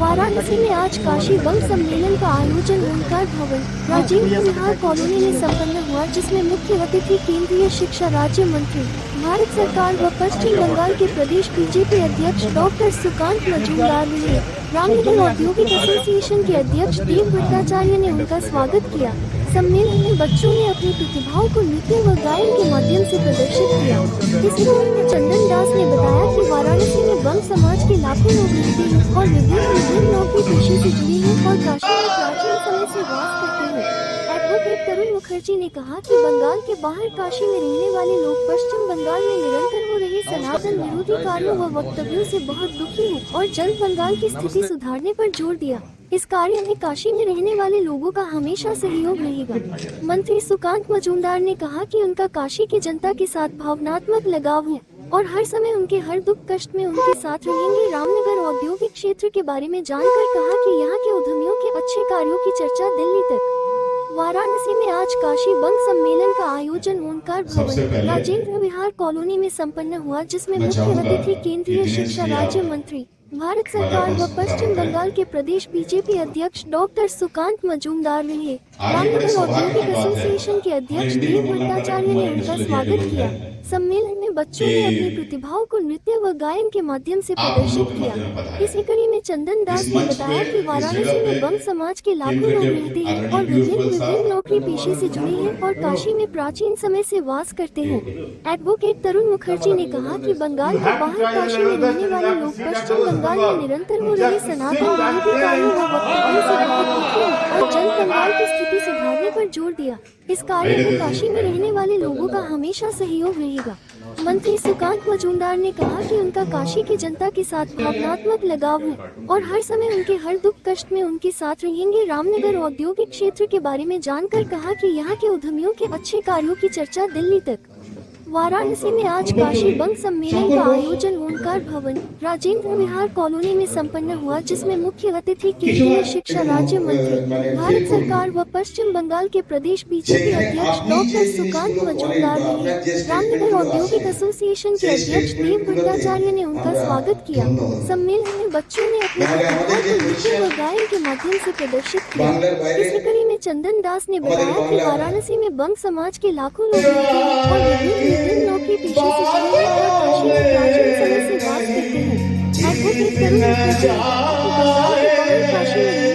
वाराणसी में आज काशी बंग सम्मेलन का आयोजन ओंकार भवन राजेंद्र विहार कॉलोनी में संपन्न हुआ, जिसमें मुख्य अतिथि केंद्रीय शिक्षा राज्य मंत्री, भारत सरकार व पश्चिम बंगाल के प्रदेश बीजेपी अध्यक्ष डॉक्टर सुकांत मजूमदार रहे। रामनगर औद्योगिक एसोसिएशन के अध्यक्ष देव भट्टाचार्य ने उनका स्वागत किया। सम्मेलन में बच्चों ने अपनी प्रतिभाओं को नृत्य व गायन के माध्यम से प्रदर्शित किया। इस दौरान में चंदन दास ने बताया कि वाराणसी में बंग समाज के लाखों लोग रहते हैं और विभिन्न नौकरी पेशे से जुड़े हैं और काशी में प्राचीन समय से वास करते हैं। एडवोकेट तरुण मुखर्जी ने कहा कि बंगाल के बाहर काशी में रहने वाले लोग पश्चिम बंगाल में निरंतर हो रहे सनातन विरोधी कार्यों व वक्तव्यों से बहुत दुखी हैं और जल्द बंगाल की स्थिति सुधारने पर जोर दिया। इस कार्य में काशी में रहने वाले लोगों का हमेशा सहयोग रहेगा। मंत्री सुकांत मजूमदार ने कहा कि उनका काशी की जनता के साथ भावनात्मक लगाव है और हर समय उनके हर दुख कष्ट में उनके साथ रहेंगे। रामनगर औद्योगिक क्षेत्र के बारे में जानकर कहा कि यहाँ के उद्यमियों के अच्छे कार्यों की चर्चा दिल्ली तक। वाराणसी में आज काशी बंग सम्मेलन का आयोजन ओंकार भवन राजेंद्र विहार कॉलोनी में संपन्न हुआ, जिसमें मुख्य अतिथि केंद्रीय शिक्षा राज्य मंत्री, भारत सरकार व पश्चिम बंगाल के प्रदेश बीजेपी अध्यक्ष डॉक्टर सुकांत मजूमदार रहे। रामनगर औद्योगिक एसोसिएशन के अध्यक्ष देव भट्टाचार्य ने उनका स्वागत किया। सम्मेलन में बच्चों ने अपनी प्रतिभाओं को नृत्य व गायन के माध्यम से प्रदर्शित किया। इसी कड़ी में चंदन दास ने बताया कि वाराणसी में बंग समाज के लाखों लोग रहते हैं और विभिन्न नौकरी पेशे से जुड़े हैं और काशी में प्राचीन समय से वास करते हैं। एडवोकेट तरुण मुखर्जी ने कहा कि बंगाल के बाहर काशी में रहने वाले लोग पश्चिम बंगाल में निरंतर हो रहे सनातन विरोधी कार्यों व वक्तव्यों से बहुत दुखी हैं और जल्द बंगाल की स्थिति सुधारने पर जोर दिया। इस कार्य में काशी में रहने वाले लोगों का हमेशा सहयोग रहेगा। मंत्री सुकांत मजूमदार ने कहा कि उनका काशी की जनता के साथ भावनात्मक लगाव है और हर समय उनके हर दुख कष्ट में उनके साथ रहेंगे। रामनगर औद्योगिक क्षेत्र के बारे में जानकर कहा कि यहाँ के उद्यमियों के अच्छे कार्यों की चर्चा दिल्ली तक। वाराणसी में आज काशी बंग सम्मेलन का आयोजन ओंकार भवन राजेंद्र विहार कॉलोनी में संपन्न हुआ, जिसमें मुख्य अतिथि केंद्रीय शिक्षा राज्य मंत्री, भारत सरकार व पश्चिम बंगाल के प्रदेश बीजेपी अध्यक्ष डॉक्टर सुकांत मजूमदार रहे। रामनगर औद्योगिक एसोसिएशन के अध्यक्ष देव भट्टाचार्य ने उनका स्वागत किया। सम्मेलन में बच्चों ने अपनी प्रतिभाओं को नृत्य व गायन के माध्यम से प्रदर्शित किया। इसी कड़ी में चंदन दास ने बताया कि वाराणसी में बंग समाज के लाखों लोग रहते हैं और विभिन्न नौकरी पेशे से जुड़े हैं और काशी में प्राचीन समय से वास करते हैं। एडवोकेट तरुण मुखर्जी ने कहा कि बंगाल के बाहर काशी में रहने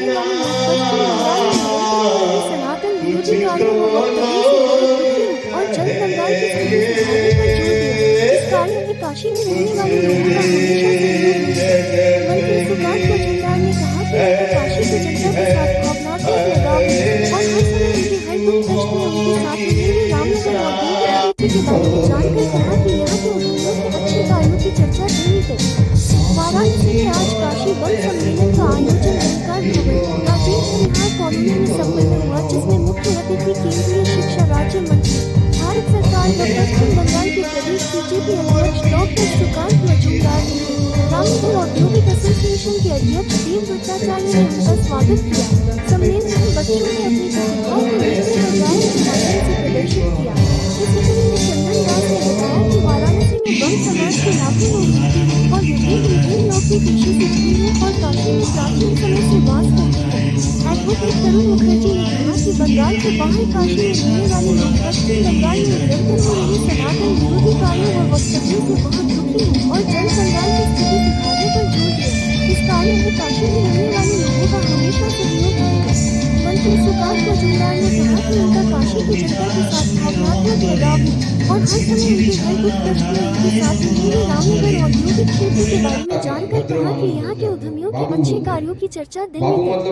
वाले लोग पश्चिम बंगाल में निरंतर हो रहे सनातन विरोधी कार्यों व वक्तव्यों से बहुत दुखी हैं और जल्द बंगाल की स्थिति सुधारने पर जोर दिया। इस कार्य में काशी में रहने वाले लोगों का हमेशा सहयोग रहेगा। मंत्री सुकांत मजूमदार ने कहा कि उनका काशी की जनता के साथ भावनात्मक लगाव है और हर समय उनके हर दुख कष्ट में उनके साथ रहेंगे। रामनगर औद्योगिक के बारे में जानकर कहा कि यहाँ के उद्यमियों के अच्छे कार्यों की चर्चा दिल्ली तक। वाराणसी में आज काशी बंग सम्मेलन का आयोजन ओंकार भवन राजेंद्र विहार कॉलोनी में संपन्न हुआ, जिसमें मुख्य अतिथि केंद्रीय शिक्षा राज्य मंत्री, भारत सरकार व पश्चिम बंगाल के प्रदेश बीजेपी अध्यक्ष डॉक्टर सुकांत मजूमदार रहे। रामनगर औद्योगिक एसोसिएशन के अध्यक्ष देव भट्टाचार्य ने उनका स्वागत किया। सम्मेलन में बच्चों ने अपनी प्रतिभाओं को नृत्य व गायन के माध्यम से प्रदर्शित किया। इसी कड़ी में चंदन दास ने बताया कि वाराणसी में बंग समाज के लाखों लोग रहते हैं और विभिन्न नौकरी पेशे से जुड़े हैं और काशी में प्राचीन समय से वास करते हैं। एडवोकेट तरुण मुखर्जी ने कहा कि बंगाल के बाहर काशी में रहने वाले लोग पश्चिम बंगाल में निरंतर हो रहे सनातन विरोधी कार्यों व वक्तव्यों से बहुत दुखी हैं और जल्द बंगाल की स्थिति सुधारने पर जोर दिया। इस कार्य में काशी में रहने वाले लोगों का हमेशा सहयोग रहेगा। मंत्री सुकांत मजूमदार ने कहा कि उनका काशी की जनता के साथ भावनात्मक लगाव है और हर समय उनके हर दुख कष्ट में उनके साथ रहेंगे। रामनगर औद्योगिक क्षेत्र के बारे में जानकर कहा कि यहाँ के उद्यमियों के अच्छे कार्यों की चर्चा दिल्ली तक।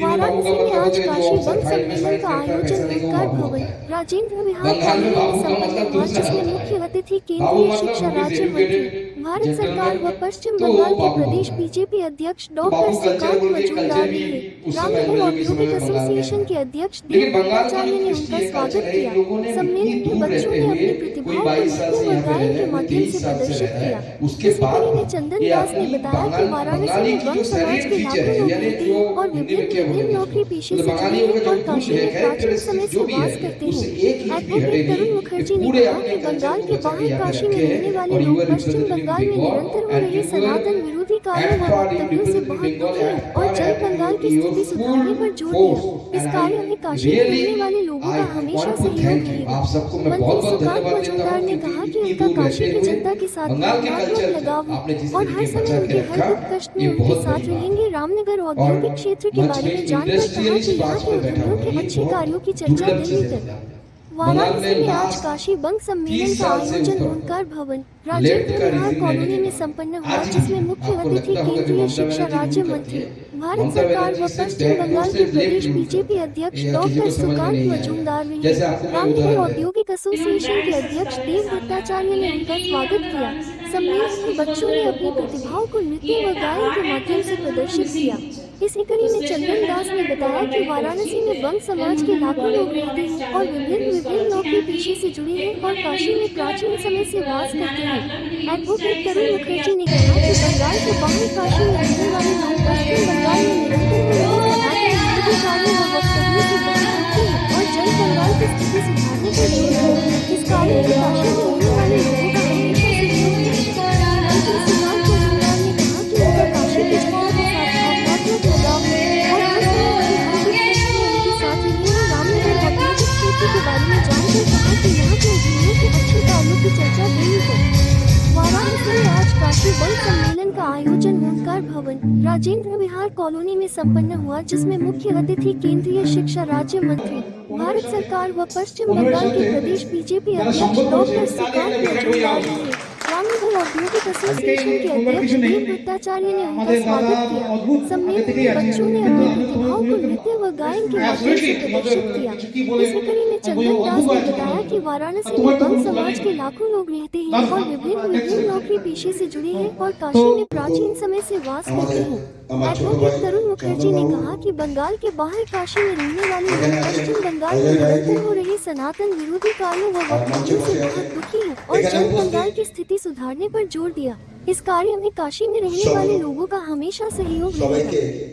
वाराणसी में आज काशी बंग सम्मेलन का आयोजन ओंकार भवन राजेंद्र विहार कॉलोनी में संपन्न हुआ, जिसमें मुख्य अतिथि केंद्रीय शिक्षा राज्य मंत्री, भारत सरकार व पश्चिम बंगाल के प्रदेश बीजेपी अध्यक्ष डॉक्टर सुकांत मजूमदार रहे। रामनगर औद्योगिक एसोसिएशन के अध्यक्ष देव भट्टाचार्य ने उनका स्वागत किया। सम्मेलन में बच्चों ने अपनी प्रतिभाओं को नृत्य व गायन के माध्यम से प्रदर्शित किया। इसी कड़ी में चंदन दास ने बताया कि वाराणसी में बंग समाज के लाखों लोग रहते हैं और विभिन्न नौकरी पेशे से जुड़े हैं और काशी में प्राचीन समय से वास करते हैं। एडवोकेट तरुण मुखर्जी ने कहा कि बंगाल के बाहर काशी में रहने वाले लोग पश्चिम बंगाल बंगाल में निरंतर हो रहे सनातन विरोधी कार्यों व वक्तव्यों से बहुत दुखी है और जल बंगाल की स्थिति सुधारने पर जोर दिया। इस कार्य में काशी में रहने वाले लोगों का हमेशा सहयोग रहेगा। मंत्री सुकांत मजूमदार ने कहा कि उनका काशी की जनता के साथ भावनात्मक लगाव है और हर समय उनके हर दुख कष्ट में उनके साथ रहेंगे। रामनगर औद्योगिक क्षेत्र के बारे में जानकर कहा कि यहाँ के उद्यमियों के अच्छे कार्यों की चर्चा दिल्ली तक। वाराणसी में आज काशी बंग सम्मेलन का आयोजन ओंकार भवन राजेंद्र विहार कॉलोनी में संपन्न हुआ, जिसमें मुख्य अतिथि केंद्रीय शिक्षा राज्य मंत्री भारत सरकार व पश्चिम बंगाल के प्रदेश बीजेपी अध्यक्ष डॉक्टर सुकांत मजूमदार रहे। रामनगर औद्योगिक एसोसिएशन के अध्यक्ष देव भट्टाचार्य ने उनका स्वागत किया। सम्मेलन में बच्चों ने अपनी प्रतिभाओं को नृत्य व गायन के माध्यम से प्रदर्शित किया। इसी कड़ी में चंदन दास ने बताया कि वाराणसी में बंग समाज के लाखों लोग रहते हैं और विभिन्न नौकरी पेशे से जुड़े हैं और काशी में प्राचीन समय से वास करते हैं। एडवोकेट तरुण मुखर्जी ने कहा कि बंगाल के बाहर काशी में रहने वाले लोग पश्चिम बंगाल में निरंतर हो रहे सनातन कार्यों व वक्तव्यों से बहुत दुखी हैं और जल बंगाल की स्थिति सुधारने पर जोर दिया। इस कार्य में काशी में रहने वाले लोगों का हमेशा सहयोग रहेगा। मंत्री सुकांत मजूमदार ने कहा कि उनका काशी की जनता के साथ भावनात्मक लगाव है और हर समय उनके साथ रहेंगे। रामनगर औद्योगिक क्षेत्र के बारे में जानकर कहा कि यहाँ के उद्यमियों के अच्छे कार्यों की चर्चा दिल्ली तक। वाराणसी में आज काशी बंग सम्मेलन का आयोजन ओंकार भवन राजेंद्र विहार कॉलोनी में संपन्न हुआ, जिसमें मुख्य अतिथि केंद्रीय शिक्षा राज्य मंत्री भारत सरकार व पश्चिम बंगाल के प्रदेश बीजेपी अध्यक्ष डॉक्टर सुकांत मजूमदार रहे। रामनगर औद्योगिक एसोसिएशन के अध्यक्ष देव भट्टाचार्य ने उनका स्वागत किया। सम्मेलन में बच्चों ने अपनी प्रतिभाओं को नृत्य व गायन के माध्यम से प्रदर्शित किया। इसी कड़ी में चंदन दास ने बताया कि वाराणसी में बंग समाज के लाखों लोग रहते हैं और विभिन्न नौकरी पेशे से जुड़े हैं और काशी में प्राचीन समय से वास करते हैं। एडवोकेट तरुण मुखर्जी ने कहा कि बंगाल के बाहर काशी में रहने वाले लोग पश्चिम बंगाल में निरंतर हो रहे सनातन विरोधी कार्यों व वक्तव्यों से बहुत दुखी हैं और जल बंगाल की स्थिति सुधारने पर जोर दिया। इस कार्य में काशी में रहने वाले लोगों का हमेशा सहयोग रहेगा।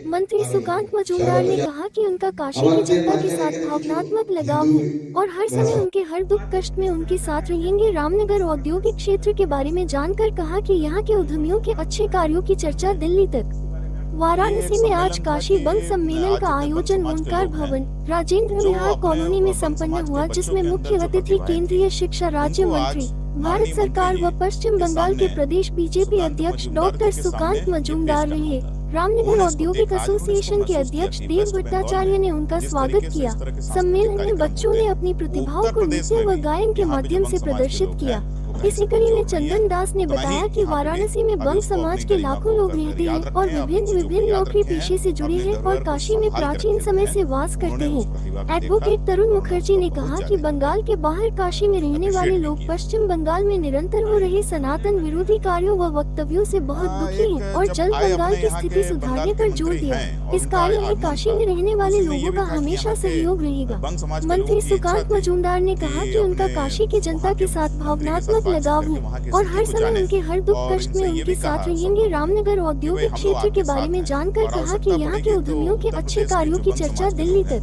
मंत्री सुकांत मजूमदार ने कहा कि उनका काशी की जनता के साथ भावनात्मक लगाव है और हर समय उनके हर दुख कष्ट में उनके साथ रहेंगे। रामनगर औद्योगिक क्षेत्र के बारे में जानकर कहा कि यहाँ के उद्यमियों के अच्छे कार्यों की चर्चा दिल्ली तक। वाराणसी में आज काशी बंग सम्मेलन का आयोजन ओंकार भवन राजेंद्र विहार कॉलोनी में संपन्न हुआ, जिसमें मुख्य अतिथि केंद्रीय शिक्षा राज्य मंत्री भारत सरकार व पश्चिम बंगाल के प्रदेश बीजेपी अध्यक्ष डॉक्टर सुकांत मजूमदार रहे। रामनगर औद्योगिक एसोसिएशन के अध्यक्ष देव भट्टाचार्य ने उनका स्वागत किया। सम्मेलन में बच्चों ने अपनी प्रतिभाओं को नृत्य व गायन के माध्यम से प्रदर्शित किया। इसी कड़ी में चंदन दास ने बताया कि वाराणसी में बंग समाज के लाखों लोग रहते हैं और विभिन्न नौकरी पेशे से जुड़े हैं और काशी में प्राचीन समय से वास करते हैं। एडवोकेट तरुण मुखर्जी ने कहा कि बंगाल के बाहर काशी में रहने वाले लोग पश्चिम बंगाल में निरंतर हो रहे सनातन विरोधी कार्यों व वक्तव्यों से बहुत दुखी हैं और जल बंगाल की स्थिति सुधारने पर जोर दिया। इस कार्य में काशी में रहने वाले लोगों का हमेशा सहयोग रहेगा। मंत्री सुकांत मजूमदार ने कहा कि उनका काशी की जनता के साथ भावनात्मक लगाव है और हर समय उनके हर दुख कष्ट में उनके साथ रहेंगे। रामनगर औद्योगिक क्षेत्र के बारे में जानकर कहा कि यहाँ के उद्यमियों के अच्छे कार्यों की चर्चा दिल्ली तक।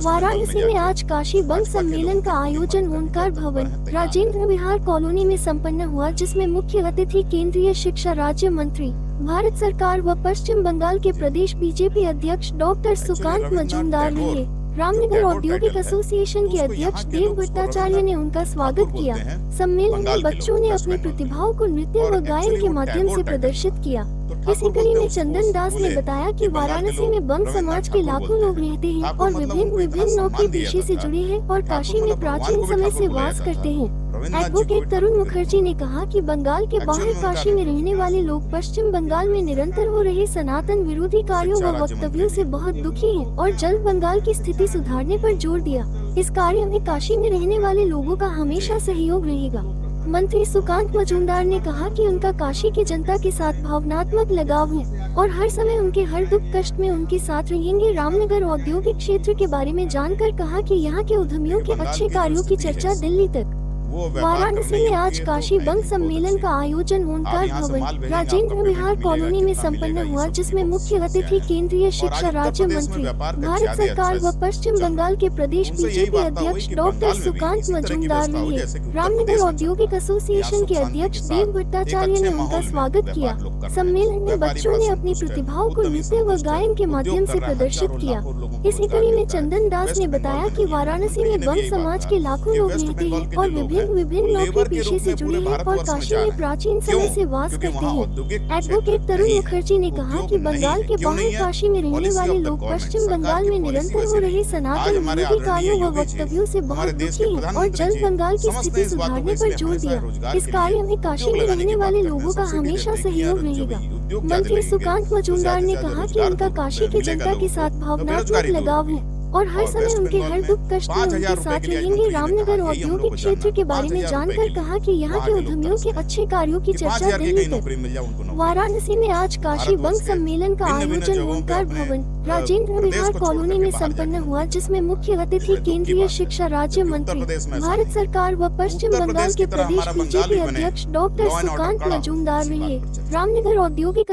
वाराणसी में आज काशी बंग सम्मेलन का आयोजन ओंकार भवन राजेंद्र विहार कॉलोनी में संपन्न हुआ, जिसमें मुख्य अतिथि केंद्रीय शिक्षा राज्य मंत्री भारत सरकार व पश्चिम बंगाल के प्रदेश बीजेपी अध्यक्ष डॉक्टर सुकांत मजूमदार रहे। रामनगर औद्योगिक एसोसिएशन के अध्यक्ष देव भट्टाचार्य ने उनका स्वागत किया। सम्मेलन में बच्चों ने अपनी प्रतिभाओं को नृत्य व गायन के माध्यम से प्रदर्शित किया। इसी कड़ी में चंदन दास ने बताया कि वाराणसी में बंग समाज के लाखों लोग रहते हैं और विभिन्न नौकरी पेशे से जुड़े हैं और काशी में प्राचीन समय से वास करते हैं। एडवोकेट तरुण मुखर्जी ने कहा कि बंगाल के बाहर काशी में रहने वाले लोग पश्चिम बंगाल में निरंतर हो रहे सनातन विरोधी कार्यों व वक्तव्यों से बहुत दुखी हैं और जल बंगाल की स्थिति सुधारने पर जोर दिया। इस कार्य में काशी में रहने वाले लोगों का हमेशा सहयोग रहेगा। मंत्री सुकांत मजूमदार ने कहा कि उनका काशी की जनता के साथ भावनात्मक लगाव है और हर समय उनके हर दुख कष्ट में उनके साथ रहेंगे। रामनगर औद्योगिक क्षेत्र के बारे में जानकर कहा कि यहाँ के उद्यमियों के अच्छे कार्यों की चर्चा दिल्ली तक। वो व्यापार वाराणसी करने में योग्य आज है, काशी तो बंग नहीं है, सम्मेलन बहुत का अच्छी आयोजन बात है। ओंकार आप यहाँ से भवन माल भेजेंगे, राजेंद्र आपको विहार पेमेंट मिलेगा, कॉलोनी में कितना संपन्न मिलेगा, ये हुआ, सब की जिसमें बहुत मुख्य समस्याएं अतिथि हैं। केंद्रीय और आज शिक्षा उत्तर राज्य प्रदेश में मंत्री, व्यापार का भारत ज्यादा सरकार अच्छा व पश्चिम चल रहा बंगाल के है। प्रदेश तो उनसे यही बीजेपी वार्ता हुई अध्यक्ष कि डॉक्टर बंगाल में भी सुकांत इसी तरह की मजूमदार व्यवस्था हो रहे। जैसे कि उत्तर रामनगर प्रदेश में चल रहा औद्योगिक है। यहाँ एसोसिएशन सुख के शांति के अध्यक्ष देव साथ एक भट्टाचार्य अच्छे ने उनका माहौल में स्वागत किया। व्यापार लोग कर रहे हैं। सम्मेलन में व्यापारी बच्चों बड़ा ने अपनी संतुष्ट है, प्रतिभाओं को उद्यमी नृत्य व संतुष्ट है, गायन के माध्यम उद्योग से कर रहा है, प्रदर्शित हजारों किया। लाखों लोगों को इसी रोजगार कड़ी में मिलता है। चंदन दास वेस्ट ने बंगाल बताया में कि नहीं है। वाराणसी मुख्यमंत्री जी में ने भी बंग यही बात समाज कहा के लाखों कि लोग वेस्ट रहते बंगाल हैं के और जो लोग हैं विभिन्न वो विभिन्न नौकरी लेबर के पेशे रूप से में जुड़े पूरे हैं और भारतवर्ष में काशी जा में रहे हैं। प्राचीन क्यों? समय से वास क्योंकि करते वहाँ हैं। औद्योगिक क्षेत्र एडवोकेट तरुण नहीं है, मुखर्जी ने कहा उद्योग कि नहीं बंगाल है। के क्यों नहीं बाहर है? काशी में रहने पॉलिसी वाले ऑफ द लोग गवर्नमेंट, पश्चिम सरकार बंगाल की में पॉलिसी निरंतर हो वैसे रहे नहीं। आज सनातन हमारे विरोधी आदरणीय कार्यों व योगी जी, वक्तव्यों से बहुत हमारे देश के दुखी हैं और प्रधानमंत्री जल्द जी बंगाल की समझते स्थिति हैं इस बात को कि सुधारने पर इसलिए जोर हमेशा दिया। रोजगार इस के कार्य लिए में काशी उद्योग में लगाने रहने की बात वाले करते हैं, लोगों का सब्सिडी हमेशा देते हैं कि सहयोग यार जब रहेगा। उद्योग ज्यादा मंत्री लगेंगे सुकांत तो मजूमदार ज्यादा से ने ज्यादा कहा कि रोजगार उनका तो काशी की मिलेगा जनता के लोगों साथ को, तो भावनात्मक बेरोजगारी दूर लगाव होगी। है और हर और समय वेस्ट उनके बंगाल हर में दुख कष्ट में 5,000 उनके रुपए साथ के लिए आज रहेंगे। मंत्री जी ने कहा, रामनगर यही हम लोग औद्योगिक को जानना क्षेत्र है, के बारे में 5,000 रुपए जानकर के लिए कहा कि यहाँ वहाँ के के लोग उद्यमियों के तरसते हैं अच्छे कार्यों की कि चर्चा 5,000 की दिल्ली कहीं तक। नौकरी मिल जाए, उनको नौकरी नहीं वाराणसी में आज मिलती। काशी बंग भारतवर्ष के सम्मेलन का भिन्न भिन्न आयोजन जगहों पे ओंकार अपने भवन राजेंद्र प्रदेश विहार को छोड़ कॉलोनी करके में बाहर संपन्न जाके हुआ, नौकरी जिसमें करते मुख्य हैं। ये अतिथि बड़े दुख की केंद्रीय बात है, शिक्षा राज्य जबकि उत्तर मंत्री, प्रदेश में ऐसा भारत नहीं सरकार व है। पश्चिम उत्तर बंगाल प्रदेश के की तरह प्रदेश हमारा बंगाल बीजेपी भी बने, अध्यक्ष doctor law and order Sukanta कड़ा हो, मजूमदार इसी रहे। बात पर चर्चा। रामनगर औद्योगिक